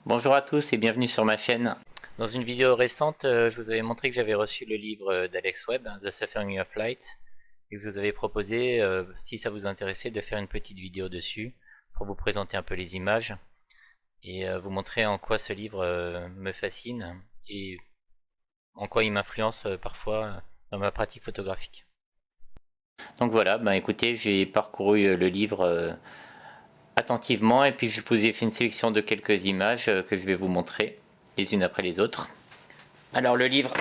Bonjour à tous et bienvenue sur ma chaîne. Dans une vidéo récente, je vous avais montré que j'avais reçu le livre d'Alex Webb, The Suffering of Light, et que je vous avais proposé, si ça vous intéressait, de faire une petite vidéo dessus pour vous présenter un peu les images et vous montrer en quoi ce livre me fascine et en quoi il m'influence parfois dans ma pratique photographique. Donc voilà, écoutez, j'ai parcouru le livre attentivement et puis je vous ai fait une sélection de quelques images que je vais vous montrer les unes après les autres. Alors le livre,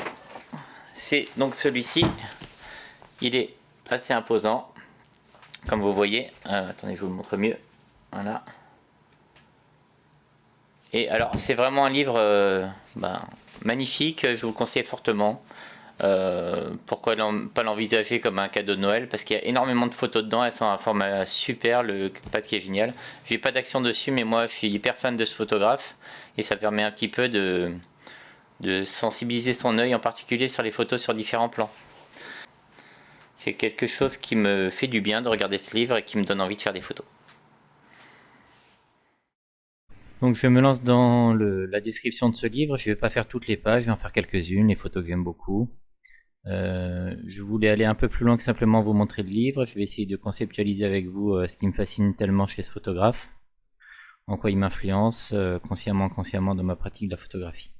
c'est donc celui-ci. Il est assez imposant, comme vous voyez. Attendez, je vous le montre mieux. Voilà. Et alors c'est vraiment un livre magnifique, je vous le conseille fortement. Pourquoi pas l'envisager comme un cadeau de Noël, parce qu'il y a énormément de photos dedans, elles sont à un format super, le papier est génial. J'ai pas d'action dessus, mais moi je suis hyper fan de ce photographe et ça permet un petit peu de sensibiliser son œil, en particulier sur les photos sur différents plans. C'est quelque chose qui me fait du bien de regarder ce livre et qui me donne envie de faire des photos. Donc je me lance dans la description de ce livre. Je vais pas faire toutes les pages, je vais en faire quelques-unes, les photos que j'aime beaucoup. Je voulais aller un peu plus loin que simplement vous montrer le livre. Je vais essayer de conceptualiser avec vous ce qui me fascine tellement chez ce photographe, en quoi il m'influence consciemment, inconsciemment dans ma pratique de la photographie.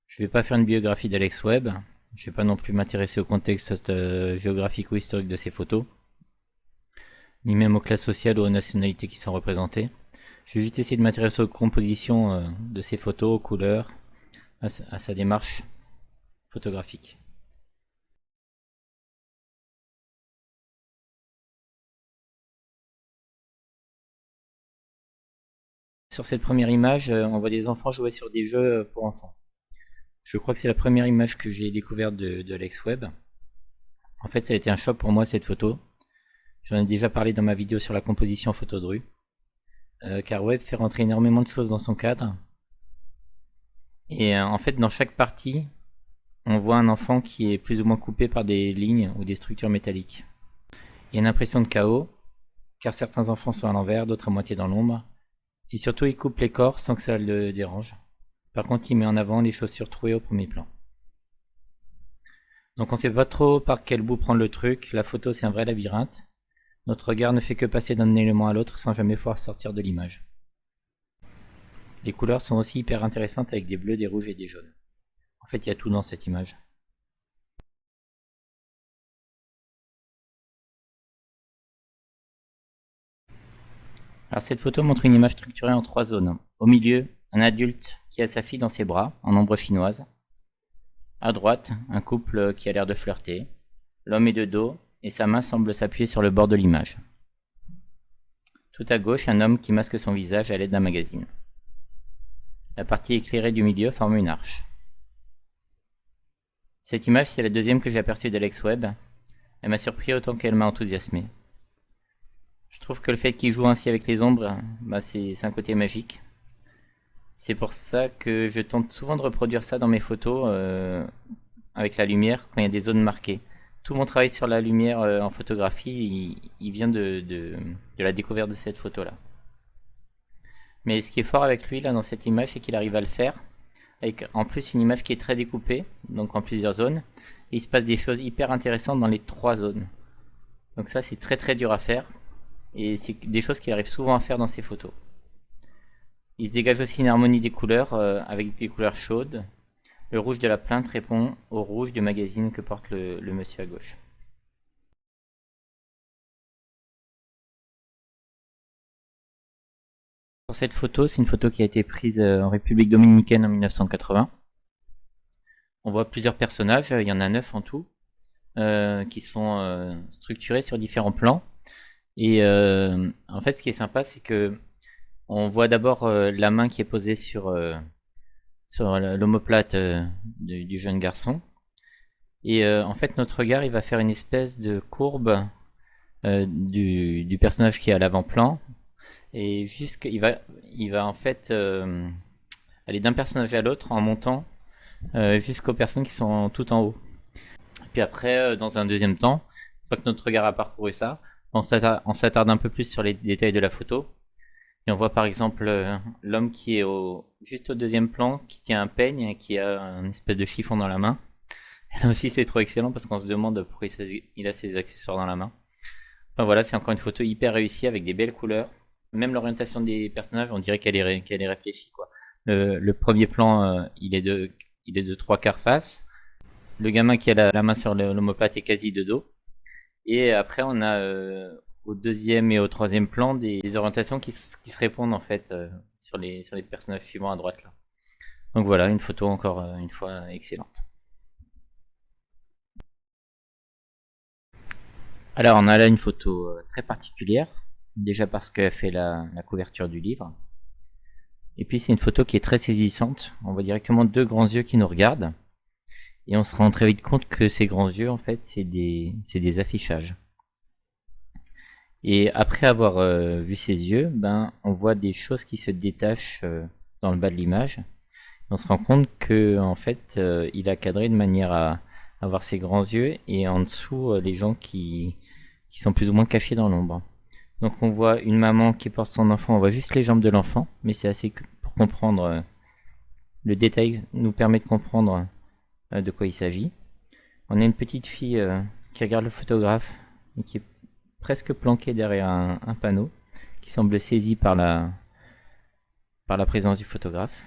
Je ne vais pas faire une biographie d'Alex Webb. Je ne vais pas non plus m'intéresser au contexte géographique ou historique de ses photos, ni même aux classes sociales ou aux nationalités qui sont représentées. Je vais juste essayer de m'intéresser aux compositions de ses photos, aux couleurs, à sa démarche photographique. Sur cette première image, on voit des enfants jouer sur des jeux pour enfants. Je crois que c'est la première image que j'ai découverte de Alex Webb. En fait, ça a été un choc pour moi cette photo. J'en ai déjà parlé dans ma vidéo sur la composition photo de rue. Car Webb fait rentrer énormément de choses dans son cadre. Et en fait, dans chaque partie, on voit un enfant qui est plus ou moins coupé par des lignes ou des structures métalliques. Il y a une impression de chaos, car certains enfants sont à l'envers, d'autres à moitié dans l'ombre. Et surtout, il coupe les corps sans que ça le dérange. Par contre, il met en avant les chaussures trouées au premier plan. Donc on ne sait pas trop par quel bout prendre le truc. La photo, c'est un vrai labyrinthe. Notre regard ne fait que passer d'un élément à l'autre sans jamais pouvoir sortir de l'image. Les couleurs sont aussi hyper intéressantes avec des bleus, des rouges et des jaunes. En fait, il y a tout dans cette image. Alors cette photo montre une image structurée en 3 zones. Au milieu, un adulte qui a sa fille dans ses bras, en ombre chinoise. À droite, un couple qui a l'air de flirter. L'homme est de dos et sa main semble s'appuyer sur le bord de l'image. Tout à gauche, un homme qui masque son visage à l'aide d'un magazine. La partie éclairée du milieu forme une arche. Cette image, c'est la deuxième que j'ai aperçue d'Alex Webb. Elle m'a surpris autant qu'elle m'a enthousiasmé. Je trouve que le fait qu'il joue ainsi avec les ombres, c'est un côté magique. C'est pour ça que je tente souvent de reproduire ça dans mes photos avec la lumière quand il y a des zones marquées. Tout mon travail sur la lumière en photographie, il vient de la découverte de cette photo-là. Mais ce qui est fort avec lui là dans cette image, c'est qu'il arrive à le faire avec en plus une image qui est très découpée, donc en plusieurs zones. Et il se passe des choses hyper intéressantes dans les 3 zones. Donc ça, c'est très très dur à faire. Et c'est des choses qu'il arrive souvent à faire dans ses photos. Il se dégage aussi une harmonie des couleurs avec des couleurs chaudes. Le rouge de la plainte répond au rouge du magazine que porte le monsieur à gauche. Sur cette photo, c'est une photo qui a été prise en République dominicaine en 1980. On voit plusieurs personnages, il y en a 9 en tout, qui sont structurés sur différents plans. Et en fait, ce qui est sympa, c'est que on voit d'abord la main qui est posée sur l'omoplate du jeune garçon. Et en fait, notre regard, il va faire une espèce de courbe du personnage qui est à l'avant-plan. Et il va en fait aller d'un personnage à l'autre en montant jusqu'aux personnes qui sont tout en haut. Puis après, dans un deuxième temps, une fois que notre regard a parcouru ça, on s'attarde un peu plus sur les détails de la photo. Et on voit par exemple l'homme qui est juste au deuxième plan, qui tient un peigne et qui a un espèce de chiffon dans la main. Et là aussi c'est trop excellent parce qu'on se demande pourquoi il a ses accessoires dans la main. Enfin voilà, c'est encore une photo hyper réussie avec des belles couleurs. Même l'orientation des personnages, on dirait qu'elle est réfléchie, quoi. Le premier plan, il est de trois quarts face. Le gamin qui a la main sur l'omoplate est quasi de dos. Et après, on a au deuxième et au troisième plan des orientations qui se répondent en fait sur les personnages suivants à droite là. Donc voilà, une photo encore une fois excellente. Alors on a là une photo très particulière, déjà parce qu'elle fait la couverture du livre. Et puis c'est une photo qui est très saisissante. On voit directement deux grands yeux qui nous regardent. Et on se rend très vite compte que ces grands yeux, en fait, c'est des affichages. Et après avoir vu ces yeux, ben, on voit des choses qui se détachent dans le bas de l'image. On se rend compte que, en fait, il a cadré de manière à avoir ses grands yeux et en dessous les gens qui sont plus ou moins cachés dans l'ombre. Donc on voit une maman qui porte son enfant, on voit juste les jambes de l'enfant, mais c'est assez pour comprendre. Le détail nous permet de comprendre de quoi il s'agit. On a une petite fille qui regarde le photographe et qui est presque planquée derrière un panneau, qui semble saisie par la présence du photographe.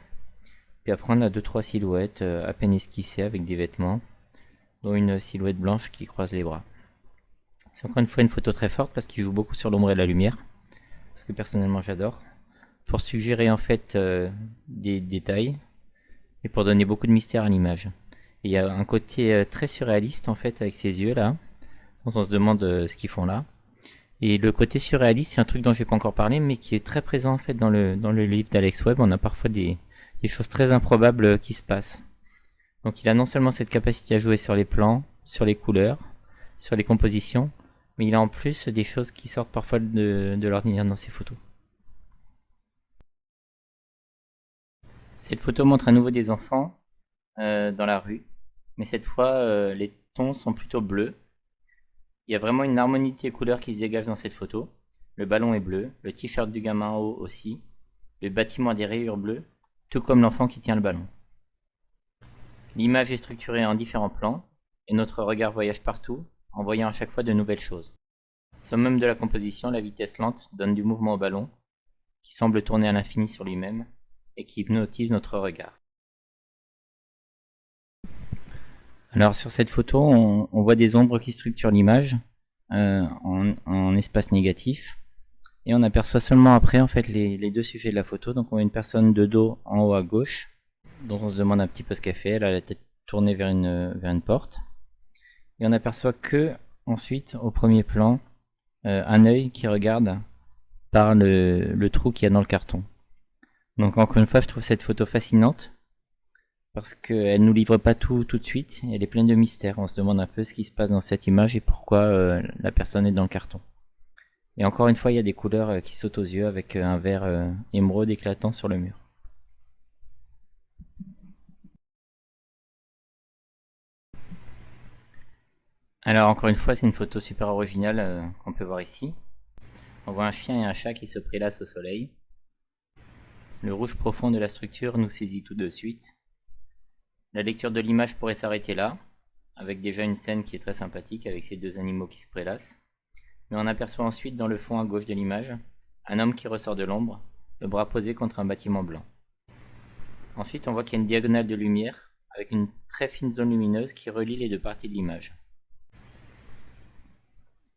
Puis après on a deux trois silhouettes à peine esquissées avec des vêtements, dont une silhouette blanche qui croise les bras. C'est encore une fois une photo très forte parce qu'il joue beaucoup sur l'ombre et la lumière, ce que personnellement j'adore, pour suggérer en fait des détails et pour donner beaucoup de mystère à l'image. Il y a un côté très surréaliste en fait avec ces yeux là, dont on se demande ce qu'ils font là. Et le côté surréaliste, c'est un truc dont j'ai pas encore parlé, mais qui est très présent en fait dans le livre d'Alex Webb. On a parfois des choses très improbables qui se passent. Donc il a non seulement cette capacité à jouer sur les plans, sur les couleurs, sur les compositions, mais il a en plus des choses qui sortent parfois de l'ordinaire dans ses photos. Cette photo montre à nouveau des enfants dans la rue, mais cette fois les tons sont plutôt bleus. Il y a vraiment une harmonie des couleurs qui se dégage dans cette photo. Le ballon est bleu, le t-shirt du gamin en haut aussi, le bâtiment a des rayures bleues, tout comme l'enfant qui tient le ballon. L'image est structurée en différents plans, et notre regard voyage partout, en voyant à chaque fois de nouvelles choses. Summum de la composition, la vitesse lente donne du mouvement au ballon, qui semble tourner à l'infini sur lui-même, et qui hypnotise notre regard. Alors sur cette photo, on voit des ombres qui structurent l'image en espace négatif. Et on aperçoit seulement après en fait les deux sujets de la photo. Donc on voit une personne de dos en haut à gauche, dont on se demande un petit peu ce qu'elle fait. Elle a la tête tournée vers une porte. Et on aperçoit que ensuite, au premier plan, un œil qui regarde par le trou qu'il y a dans le carton. Donc encore une fois, je trouve cette photo fascinante parce qu'elle nous livre pas tout de suite. Elle est pleine de mystères. On se demande un peu ce qui se passe dans cette image et pourquoi la personne est dans le carton. Et encore une fois, il y a des couleurs qui sautent aux yeux avec un vert émeraude éclatant sur le mur. Alors encore une fois, c'est une photo super originale qu'on peut voir ici. On voit un chien et un chat qui se prélassent au soleil. Le rouge profond de la structure nous saisit tout de suite. La lecture de l'image pourrait s'arrêter là, avec déjà une scène qui est très sympathique avec ces deux animaux qui se prélassent. Mais on aperçoit ensuite dans le fond à gauche de l'image, un homme qui ressort de l'ombre, le bras posé contre un bâtiment blanc. Ensuite on voit qu'il y a une diagonale de lumière, avec une très fine zone lumineuse qui relie les deux parties de l'image.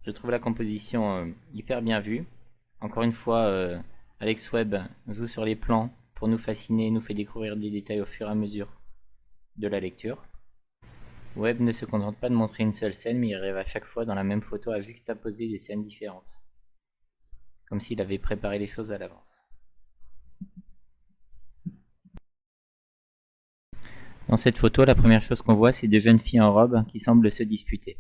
Je trouve la composition hyper bien vue. Encore une fois, Alex Webb joue sur les plans pour nous fasciner, nous fait découvrir des détails au fur et à mesure de la lecture. Webb ne se contente pas de montrer une seule scène, mais il arrive à chaque fois dans la même photo à juxtaposer des scènes différentes, comme s'il avait préparé les choses à l'avance. Dans cette photo, la première chose qu'on voit, c'est deux jeunes filles en robe qui semblent se disputer.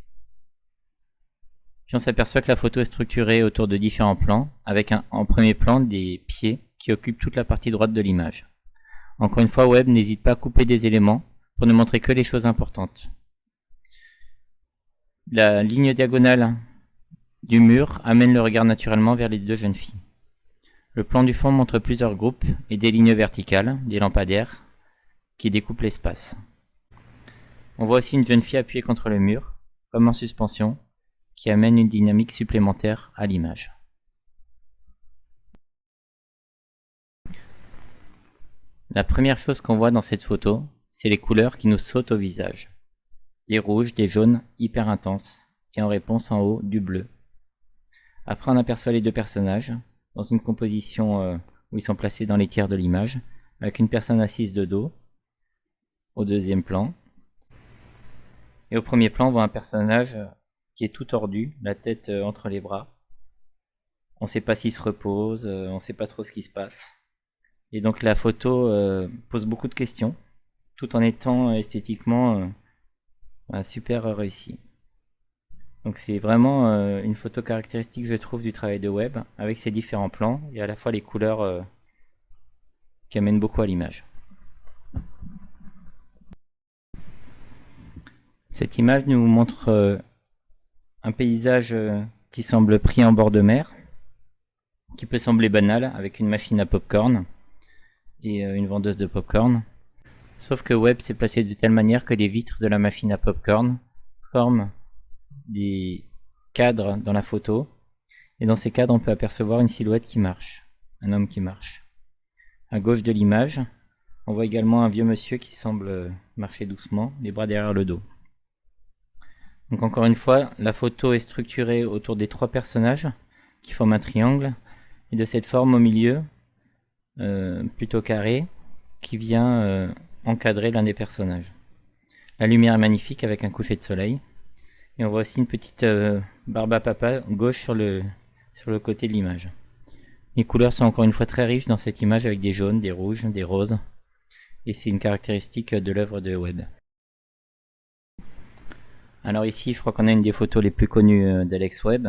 Puis on s'aperçoit que la photo est structurée autour de différents plans, avec en premier plan des pieds qui occupent toute la partie droite de l'image. Encore une fois, Webb n'hésite pas à couper des éléments pour ne montrer que les choses importantes. La ligne diagonale du mur amène le regard naturellement vers les deux jeunes filles. Le plan du fond montre plusieurs groupes et des lignes verticales, des lampadaires, qui découpent l'espace. On voit aussi une jeune fille appuyée contre le mur, comme en suspension, qui amène une dynamique supplémentaire à l'image. La première chose qu'on voit dans cette photo, c'est les couleurs qui nous sautent au visage. Des rouges, des jaunes hyper intenses, et en réponse en haut, du bleu. Après on aperçoit les deux personnages, dans une composition où ils sont placés dans les tiers de l'image, avec une personne assise de dos, au deuxième plan. Et au premier plan, on voit un personnage qui est tout tordu, la tête entre les bras. On ne sait pas s'il se repose, on ne sait pas trop ce qui se passe. Et donc la photo pose beaucoup de questions, tout en étant esthétiquement super réussie. Donc c'est vraiment une photo caractéristique, je trouve, du travail de Webb, avec ses différents plans, et à la fois les couleurs qui amènent beaucoup à l'image. Cette image nous montre un paysage qui semble pris en bord de mer, qui peut sembler banal, avec une machine à popcorn et une vendeuse de popcorn. Sauf que Webb s'est placé de telle manière que les vitres de la machine à popcorn forment des cadres dans la photo, et dans ces cadres on peut apercevoir une silhouette qui marche, un homme qui marche. À gauche de l'image, on voit également un vieux monsieur qui semble marcher doucement, les bras derrière le dos. Donc encore une fois, la photo est structurée autour des trois personnages qui forment un triangle, et de cette forme au milieu, plutôt carrée, qui vient encadrer l'un des personnages. La lumière est magnifique avec un coucher de soleil, et on voit aussi une petite barbe à papa gauche sur le côté de l'image. Les couleurs sont encore une fois très riches dans cette image, avec des jaunes, des rouges, des roses, et c'est une caractéristique de l'œuvre de Webb. Alors ici, je crois qu'on a une des photos les plus connues d'Alex Webb.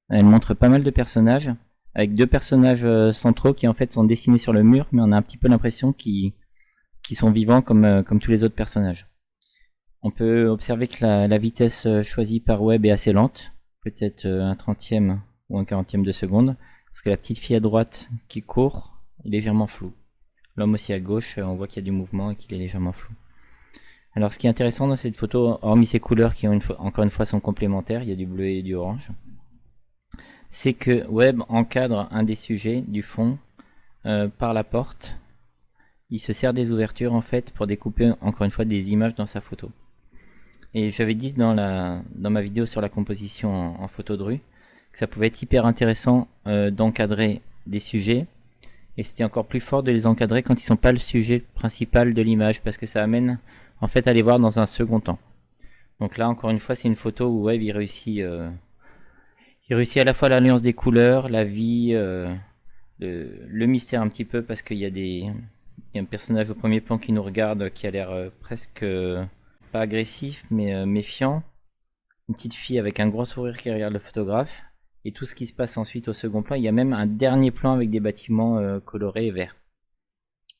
Elle montre pas mal de personnages, avec deux personnages centraux qui en fait sont dessinés sur le mur, mais on a un petit peu l'impression qu'ils sont vivants comme tous les autres personnages. On peut observer que la vitesse choisie par Webb est assez lente, peut-être un 30e ou un 40e de seconde, parce que la petite fille à droite qui court est légèrement floue. L'homme aussi à gauche, on voit qu'il y a du mouvement et qu'il est légèrement flou. Alors ce qui est intéressant dans cette photo, hormis ces couleurs qui encore une fois sont complémentaires, il y a du bleu et du orange, c'est que Webb encadre un des sujets du fond par la porte. Il se sert des ouvertures en fait pour découper encore une fois des images dans sa photo. Et j'avais dit dans ma vidéo sur la composition en photo de rue que ça pouvait être hyper intéressant d'encadrer des sujets, et c'était encore plus fort de les encadrer quand ils ne sont pas le sujet principal de l'image, parce que ça amène en fait à les voir dans un second temps. Donc là encore une fois c'est une photo où Webb il réussit à la fois la nuance des couleurs, la vie, le mystère un petit peu, parce qu'il y a un personnage au premier plan qui nous regarde, qui a l'air presque pas agressif mais méfiant, une petite fille avec un gros sourire qui regarde le photographe, et tout ce qui se passe ensuite au second plan. Il y a même un dernier plan avec des bâtiments colorés et verts.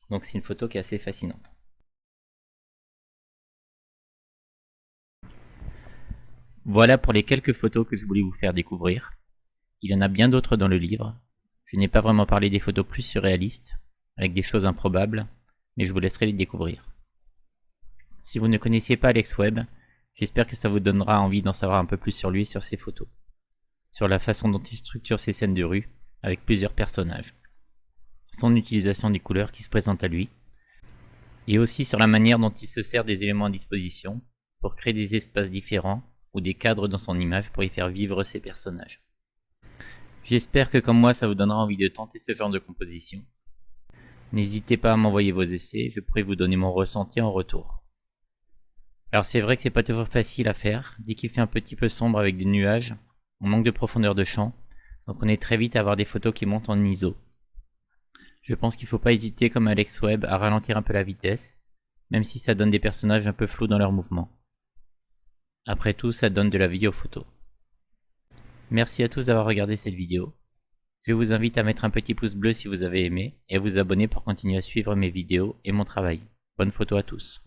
Donc c'est une photo qui est assez fascinante. Voilà pour les quelques photos que je voulais vous faire découvrir. Il y en a bien d'autres dans le livre. Je n'ai pas vraiment parlé des photos plus surréalistes, avec des choses improbables, mais je vous laisserai les découvrir. Si vous ne connaissiez pas Alex Webb, j'espère que ça vous donnera envie d'en savoir un peu plus sur lui et sur ses photos, sur la façon dont il structure ses scènes de rue avec plusieurs personnages, son utilisation des couleurs qui se présentent à lui, et aussi sur la manière dont il se sert des éléments à disposition pour créer des espaces différents ou des cadres dans son image pour y faire vivre ses personnages. J'espère que comme moi ça vous donnera envie de tenter ce genre de composition. N'hésitez pas à m'envoyer vos essais, je pourrai vous donner mon ressenti en retour. Alors c'est vrai que c'est pas toujours facile à faire, dès qu'il fait un petit peu sombre avec des nuages, on manque de profondeur de champ, donc on est très vite à avoir des photos qui montent en ISO. Je pense qu'il ne faut pas hésiter comme Alex Webb à ralentir un peu la vitesse, même si ça donne des personnages un peu flous dans leurs mouvements. Après tout, ça donne de la vie aux photos. Merci à tous d'avoir regardé cette vidéo. Je vous invite à mettre un petit pouce bleu si vous avez aimé, et à vous abonner pour continuer à suivre mes vidéos et mon travail. Bonne photo à tous.